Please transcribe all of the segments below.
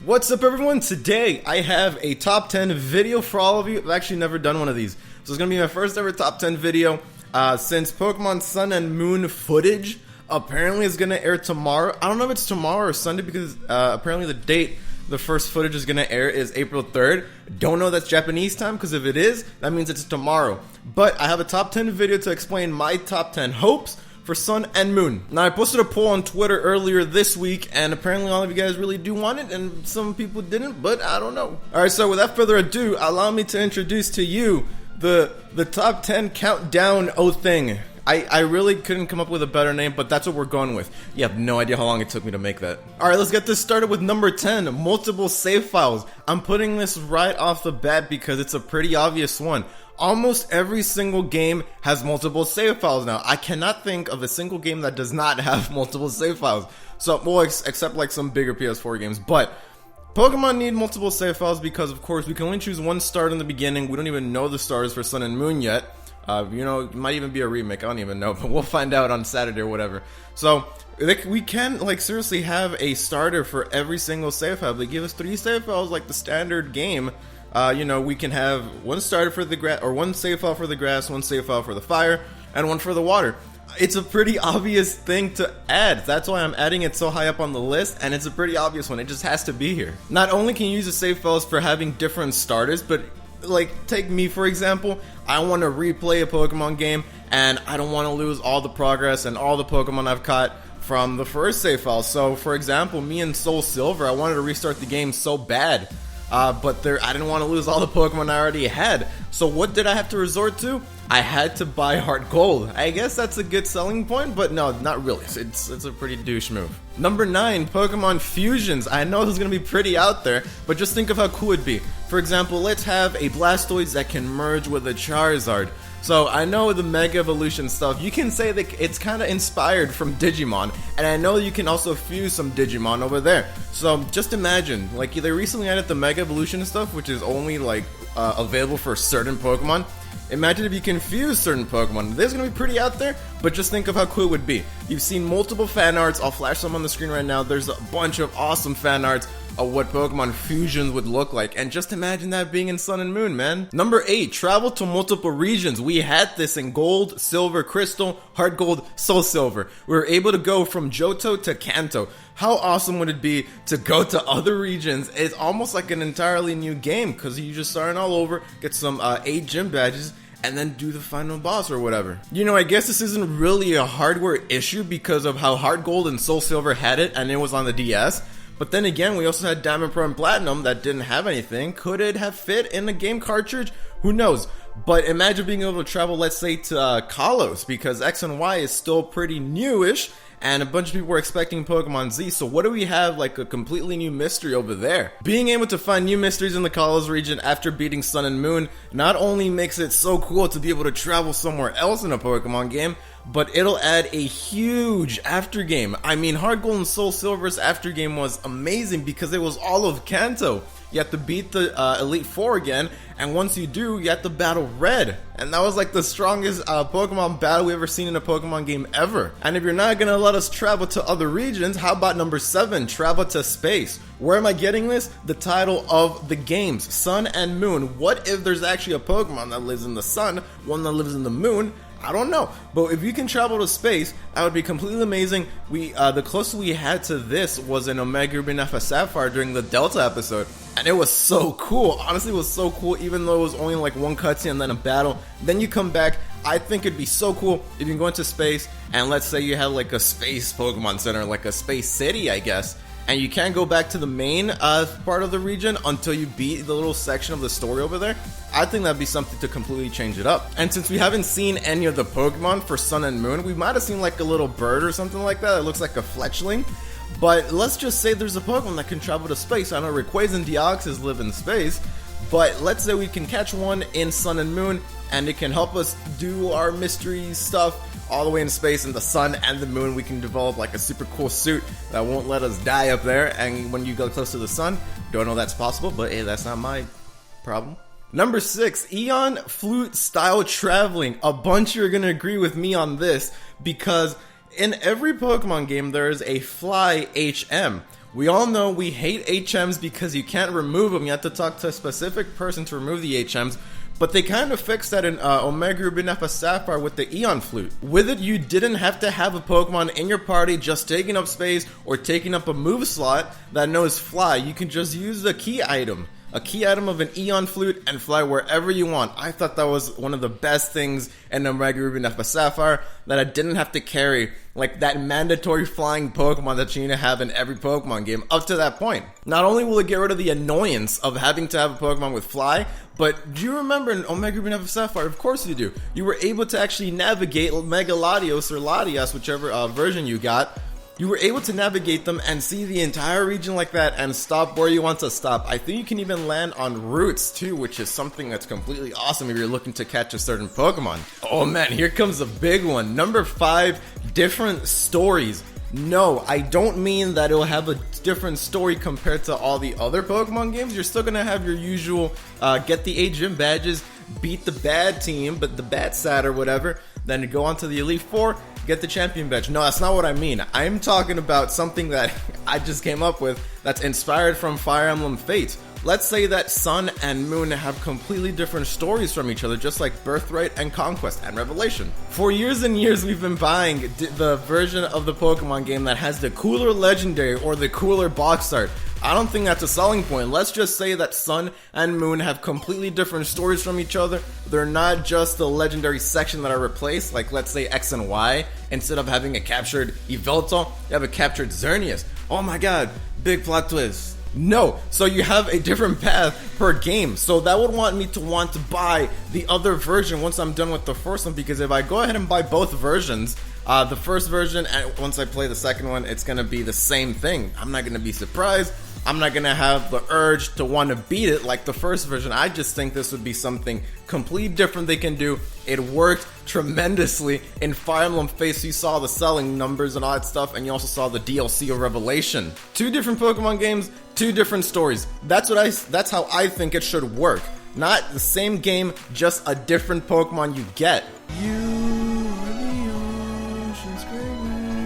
What's up everyone? Today I have a top 10 video for all of you. I've actually never done one of these. So it's going to be my first ever top 10 video since Pokemon Sun and Moon footage apparently is going to air tomorrow. I don't know if it's tomorrow or Sunday because apparently the date the first footage is going to air is April 3rd. Don't know that's Japanese time because if it is, that means it's tomorrow. But I have a top 10 video to explain my top 10 hopes for Sun and Moon. Now I posted a poll on Twitter earlier this week and apparently all of you guys really do want it and some people didn't, but I don't know. Alright, so without further ado, allow me to introduce to you the top 10 countdown thing. I really couldn't come up with a better name, but that's what we're going with. You have no idea how long it took me to make that. Alright, let's get this started with number 10, multiple save files. I'm putting this right off the bat because it's a pretty obvious one. Almost every single game has multiple save files now. I cannot think of a single game that does not have multiple save files. So, well, except like some bigger PS4 games. But Pokemon need multiple save files because, of course, we can only choose one start in the beginning. We don't even know the stars for Sun and Moon yet. You know, it might even be a remake. I don't even know, but we'll find out on Saturday or whatever. So, we can, like, seriously have a starter for every single save file. They give us 3 save files like the standard game. You know, we can have one starter for the grass, or one save file for the grass, one save file for the fire, and one for the water. It's a pretty obvious thing to add. That's why I'm adding it so high up on the list, and it's a pretty obvious one. It just has to be here. Not only can you use the save files for having different starters, but like, take me for example. I want to replay a Pokemon game, and I don't want to lose all the progress and all the Pokemon I've caught from the first save file. So, for example, me and Soul Silver, I wanted to restart the game so bad. But I didn't want to lose all the Pokemon I already had. So what did I have to resort to? I had to buy Heart Gold. I guess that's a good selling point, but no, not really. It's a pretty douche move. Number 9, Pokemon Fusions. I know this is going to be pretty out there, but just think of how cool it'd be. For example, let's have a Blastoise that can merge with a Charizard. So I know the Mega Evolution stuff, you can say that it's kind of inspired from Digimon, and I know you can also fuse some Digimon over there. So just imagine, like, they recently added the Mega Evolution stuff, which is only like available for certain Pokemon. Imagine if you can fuse certain Pokemon. This is going to be pretty out there, but just think of how cool it would be. You've seen multiple fan arts, I'll flash some on the screen right now. There's a bunch of awesome fan arts of what Pokemon fusions would look like, and just imagine that being in Sun and Moon, man. Number 8, travel to multiple regions. We had this in Gold, Silver, Crystal, Heart Gold, Soul Silver. We were able to go from Johto to Kanto. How awesome would it be to go to other regions? It's almost like an entirely new game because you just starting all over, get some 8 gym badges, and then do the final boss or whatever. You know, I guess this isn't really a hardware issue because of how Heart Gold and Soul Silver had it, and it was on the DS. But then again, we also had Diamond, Pearl, and Platinum that didn't have anything. Could it have fit in a game cartridge? Who knows? But imagine being able to travel, let's say, to Kalos, because X and Y is still pretty newish, and a bunch of people were expecting Pokemon Z, so what do we have, like a completely new mystery over there? Being able to find new mysteries in the Kalos region after beating Sun and Moon not only makes it so cool to be able to travel somewhere else in a Pokemon game, but it'll add a huge aftergame. I mean, Heart Gold and Soul Silver's aftergame was amazing because it was all of Kanto. You have to beat the Elite Four again, and once you do, you have to battle Red. And that was like the strongest Pokemon battle we've ever seen in a Pokemon game ever. And if you're not gonna let us travel to other regions, how about number 7, travel to space? Where am I getting this? The title of the games, Sun and Moon. What if there's actually a Pokemon that lives in the sun, one that lives in the moon? I don't know, but if you can travel to space, that would be completely amazing. The closest we had to this was in Omega Ruby and Alpha Sapphire during the Delta episode, and it was so cool. Honestly, it was so cool, even though it was only like one cutscene and then a battle. Then you come back. I think it'd be so cool if you can go into space, and let's say you have like a space Pokemon Center, like a space city, I guess. And you can't go back to the main part of the region until you beat the little section of the story over there. I think that'd be something to completely change it up. And since we haven't seen any of the Pokemon for Sun and Moon, we might have seen like a little bird or something like that. It looks like a fletchling. But let's just say there's a Pokemon that can travel to space. I know Rayquaza and Deoxys live in space, but let's say we can catch one in Sun and Moon, and it can help us do our mystery stuff all the way in space. In the sun and the moon, we can develop like a super cool suit that won't let us die up there, and when you go close to the sun, don't know that's possible, but hey, that's not my problem. Number 6, Eon Flute style traveling. A bunch of you are going to agree with me on this because in every Pokemon game there is a Fly HM, We all know we hate HMs because you can't remove them. You have to talk to a specific person to remove the HMs. But they kind of fixed that in Omega Ruby Alpha Sapphire with the Eon Flute. With it, you didn't have to have a Pokemon in your party just taking up space or taking up a move slot that knows Fly. You can just use the key item. A key item of an Eon Flute and fly wherever you want. I thought that was one of the best things in Omega Ruby Alpha Sapphire, that I didn't have to carry like that mandatory flying Pokemon that you need to have in every Pokemon game up to that point. Not only will it get rid of the annoyance of having to have a Pokemon with Fly, but do you remember in Omega Ruby Alpha Sapphire? Of course you do. You were able to actually navigate Mega Latios or Latias, whichever version you got. You were able to navigate them and see the entire region like that and stop where you want to stop. I think you can even land on routes too, which is something that's completely awesome if you're looking to catch a certain Pokemon. Oh man, here comes a big one. Number 5, different stories. No, I don't mean that it'll have a different story compared to all the other Pokemon games. You're still gonna have your usual get the 8 gym badges, beat the bad team, but the bad side or whatever, then go on to the Elite Four, get the champion badge. No, that's not what I mean. I'm talking about something that I just came up with that's inspired from Fire Emblem Fates. Let's say that Sun and Moon have completely different stories from each other, just like Birthright and Conquest and Revelation. For years and years, we've been buying the version of the Pokemon game that has the cooler legendary or the cooler box art. I don't think that's a selling point. Let's just say that Sun and Moon have completely different stories from each other. They're not just the legendary section that are replaced, like let's say X and Y. Instead of having a captured Yveltal, you have a captured Xerneas. Oh my god, big plot twist. No, so you have a different path per game. So that would want me to want to buy the other version once I'm done with the first one, because if I go ahead and buy both versions, the first version and once I play the second one, it's going to be the same thing. I'm not going to be surprised. I'm not going to have the urge to want to beat it like the first version. I just think this would be something completely different they can do. It worked tremendously in Fire Emblem Fates. You saw the selling numbers and all that stuff, and you also saw the DLC of Revelation. 2 different Pokemon games, 2 different stories. That's how I think it should work. Not the same game, just a different Pokemon you get.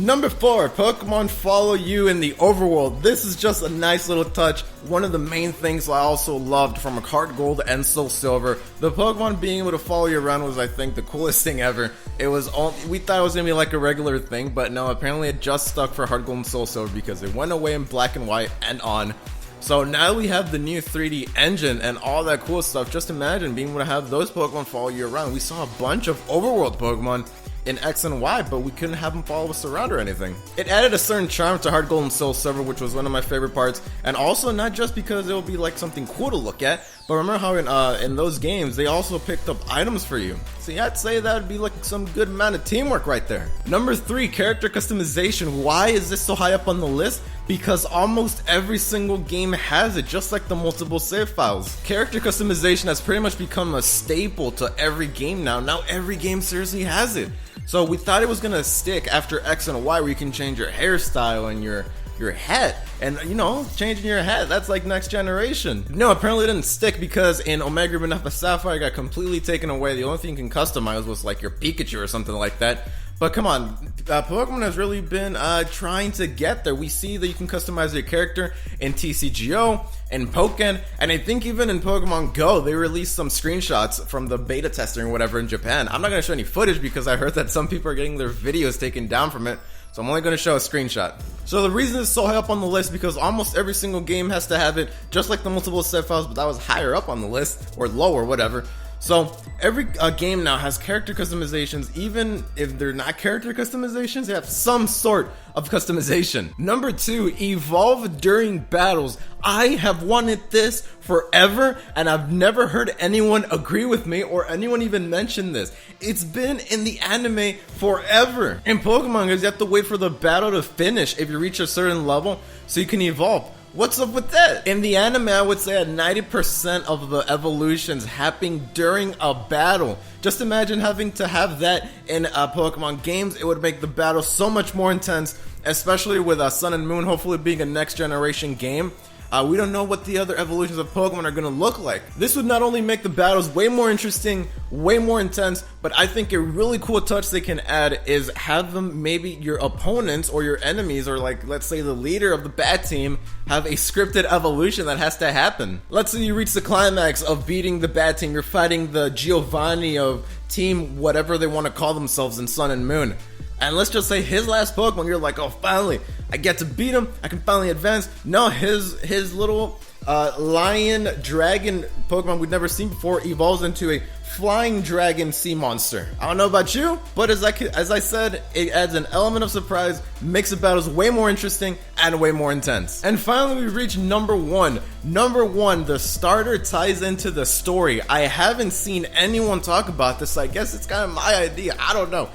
Number 4, Pokemon follow you in the overworld. This is just a nice little touch. One of the main things I also loved from Heart Gold and Soul Silver. The Pokemon being able to follow you around was, I think, the coolest thing ever. It was all, we thought it was going to be like a regular thing, but no, apparently it just stuck for Heart Gold and Soul Silver because it went away in Black and White and on. So now we have the new 3D engine and all that cool stuff. Just imagine being able to have those Pokemon follow you around. We saw a bunch of overworld Pokemon in X and Y, but we couldn't have them follow us around or anything. It added a certain charm to Heart Gold and Soul Silver, which was one of my favorite parts, and also not just because it will be like something cool to look at, but remember how in those games they also picked up items for you. See, I'd say that would be like some good amount of teamwork right there. Number 3, character customization. Why is this so high up on the list? Because almost every single game has it, just like the multiple save files. Character customization has pretty much become a staple to every game now. Now every game seriously has it. So we thought it was gonna stick after X and Y, where you can change your hairstyle and your hat, and you know, changing your hat, that's like next generation. No, apparently it didn't stick because in Omega Ruby Alpha Sapphire it got completely taken away. The only thing you can customize was like your Pikachu or something like that. But come on, Pokemon has really been trying to get there. We see that you can customize your character in TCGO, in Pokken, and I think even in Pokemon Go, they released some screenshots from the beta testing or whatever in Japan. I'm not going to show any footage because I heard that some people are getting their videos taken down from it, so I'm only going to show a screenshot. So the reason it's so high up on the list because almost every single game has to have it, just like the multiple save files, but that was higher up on the list, or lower, whatever. So every game now has character customizations. Even if they're not character customizations, they have some sort of customization. Number 2, evolve during battles. I have wanted this forever, and I've never heard anyone agree with me or anyone even mention this. It's been in the anime forever. In Pokemon, you have to wait for the battle to finish if you reach a certain level so you can evolve. What's up with that? In the anime, I would say that 90% of the evolutions happen during a battle. Just imagine having to have that in Pokemon games. It would make the battle so much more intense, especially with Sun and Moon hopefully being a next generation game. We don't know what the other evolutions of Pokemon are going to look like. This would not only make the battles way more interesting, way more intense, but I think a really cool touch they can add is have them, maybe your opponents or your enemies, or like let's say the leader of the bad team, have a scripted evolution that has to happen. Let's say you reach the climax of beating the bad team, you're fighting the Giovanni of team whatever they want to call themselves in Sun and Moon. And let's just say his last Pokemon, you're like, oh, finally, I get to beat him, I can finally advance. No, his little lion dragon Pokemon we've never seen before evolves into a flying dragon sea monster. I don't know about you, but as I said, it adds an element of surprise, makes the battles way more interesting and way more intense. And finally, we reach number one. Number one, the starter ties into the story. I haven't seen anyone talk about this, so I guess it's kind of my idea. I don't know.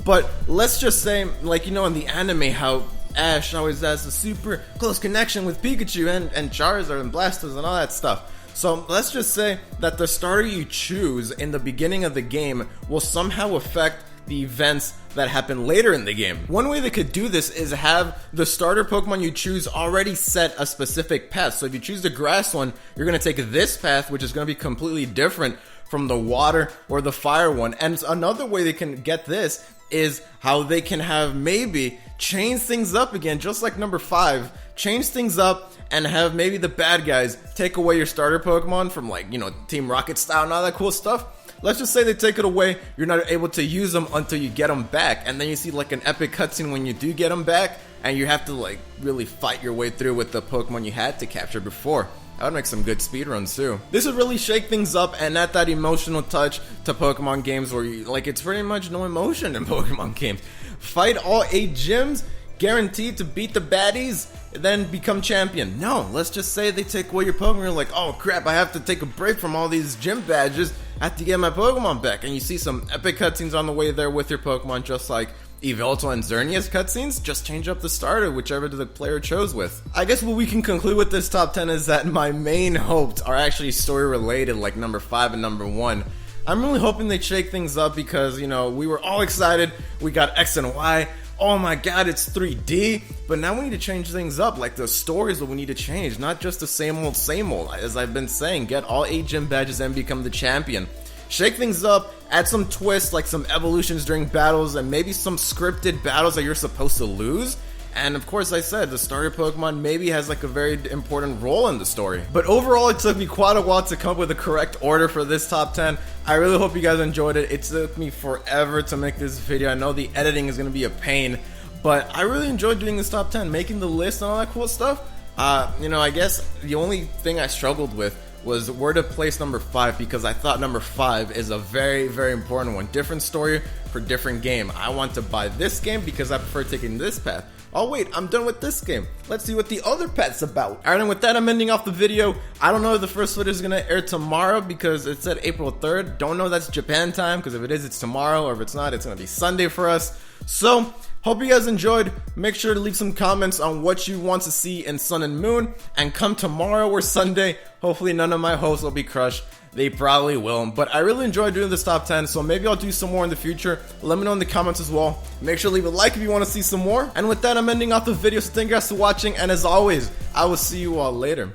But let's just say, like, you know, in the anime, how Ash always has a super close connection with Pikachu and Charizard and Blastoise and all that stuff. So let's just say that the starter you choose in the beginning of the game will somehow affect the events that happen later in the game. One way they could do this is have the starter Pokemon you choose already set a specific path. So if you choose the grass one, you're going to take this path, which is going to be completely different from the water or the fire one. And another way they can get this is how they can have maybe change things up again, just like number 5, change things up and have maybe the bad guys take away your starter Pokemon from, like, you know, Team Rocket style and all that cool stuff. Let's just say they take it away, you're not able to use them until you get them back, and then you see like an epic cutscene when you do get them back, and you have to like really fight your way through with the Pokemon you had to capture before. That would make some good speedruns too. This would really shake things up and add that emotional touch to Pokemon games where you, like, it's pretty much no emotion in Pokemon games. Fight all 8 gyms, guaranteed to beat the baddies, then become champion. No, let's just say they take away your Pokemon, you're like, oh crap, I have to take a break from all these gym badges, I have to get my Pokemon back. And you see some epic cutscenes on the way there with your Pokemon, just like Yveltal and Xerneas cutscenes. Just change up the starter, whichever the player chose with. I guess what we can conclude with this top 10 is that my main hopes are actually story related, like number 5 and number 1. I'm really hoping they shake things up because, you know, we were all excited, we got X and Y, oh my god, it's 3D, but now we need to change things up. Like, the stories that we need to change, not just the same old, as I've been saying. Get all 8 gym badges and become the champion. Shake things up, add some twists, like some evolutions during battles, and maybe some scripted battles that you're supposed to lose. And of course, I said, the starter Pokemon maybe has like a very important role in the story. But overall, it took me quite a while to come up with the correct order for this top 10. I really hope you guys enjoyed it. It took me forever to make this video. I know the editing is going to be a pain, but I really enjoyed doing this top 10, making the list and all that cool stuff. You know, I guess the only thing I struggled with was where to place number 5, because I thought number 5 is a very, very important one. Different story for different game. I want to buy this game because I prefer taking this path. Oh wait, I'm done with this game. Let's see what the other path's about. Alright, and with that, I'm ending off the video. I don't know if the first footage is going to air tomorrow because it said April 3rd. Don't know if that's Japan time, because if it is, it's tomorrow, or if it's not, it's going to be Sunday for us. So, hope you guys enjoyed. Make sure to leave some comments on what you want to see in Sun and Moon. And come tomorrow or Sunday, hopefully none of my hosts will be crushed. They probably will, but I really enjoyed doing this top 10, so maybe I'll do some more in the future. Let me know in the comments as well. Make sure to leave a like if you want to see some more. And with that, I'm ending off the video, so thank you guys for watching, and as always, I will see you all later.